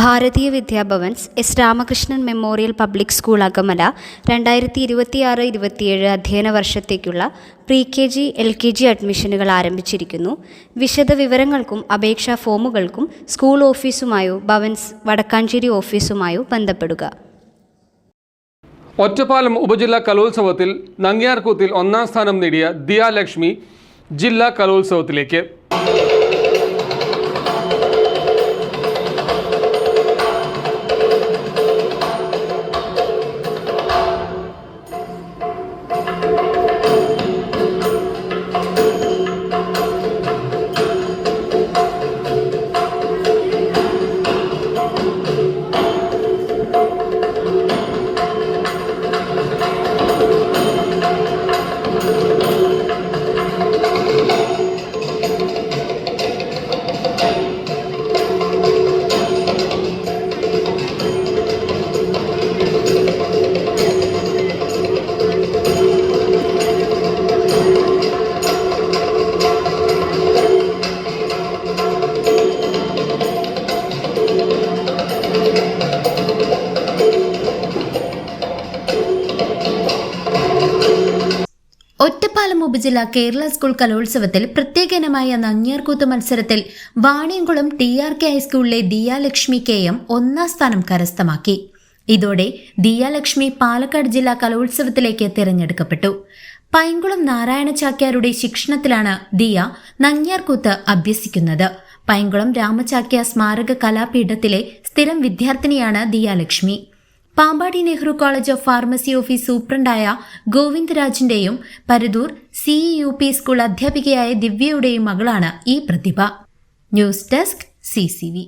ഭാരതീയ Vidya Bhavan's S Ramakrishnan memorial public school Akamala 2026-27 അധ്യയന വർഷത്തേക്കുള്ള പ്രീ-KG, LKG അഡ്മിഷനുകൾ ആരംഭിച്ചിരിക്കുന്നു. വിശദവിവരങ്ങൾക്കും അപേക്ഷാ ഫോമുകൾക്കും സ്കൂൾ ഓഫീസുമായോ ഭവൻസ് വടക്കാഞ്ചേരി ഓഫീസുമായോ ബന്ധപ്പെടുക. ഒറ്റപ്പാലം ഉപജില്ലാ കലോത്സവത്തിൽ നങ്ങ്യാർകൂത്തിൽ ഒന്നാം സ്ഥാനം നേടിയ ദിയ ലക്ഷ്മി ജില്ലാ കലോത്സവത്തിലേക്ക്. ഒറ്റപ്പാലം ഉപജില്ല കേരള സ്കൂൾ കലോത്സവത്തിൽ പ്രത്യേക ഇനമായ നങ്ങ്യാർകൂത്ത് മത്സരത്തിൽ വാണിയംകുളം TRK ഹൈസ്കൂളിലെ ദിയ ലക്ഷ്മി KM ഒന്നാം സ്ഥാനം കരസ്ഥമാക്കി. ഇതോടെ ദിയ ലക്ഷ്മി പാലക്കാട് ജില്ലാ കലോത്സവത്തിലേക്ക് തിരഞ്ഞെടുക്കപ്പെട്ടു. പൈങ്കുളം നാരായണ ചാക്യാരുടെ ശിക്ഷണത്തിലാണ് ദിയ നങ്ങ്യാർകൂത്ത് അഭ്യസിക്കുന്നത്. പൈങ്കുളം രാമചാക്യ സ്മാരക കലാപീഠത്തിലെ സ്ഥിരം വിദ്യാർത്ഥിനിയാണ് Diya Lakshmi. Pampady Nehru college of pharmacy office സൂപ്രണ്ടായ ഗോവിന്ദ് രാജിന്റെയും പരദൂർ CEUP സ്കൂൾ അധ്യാപികയായ ദിവ്യയുടെയും മകളാണ് ഈ പ്രതിഭ. News desk CCV.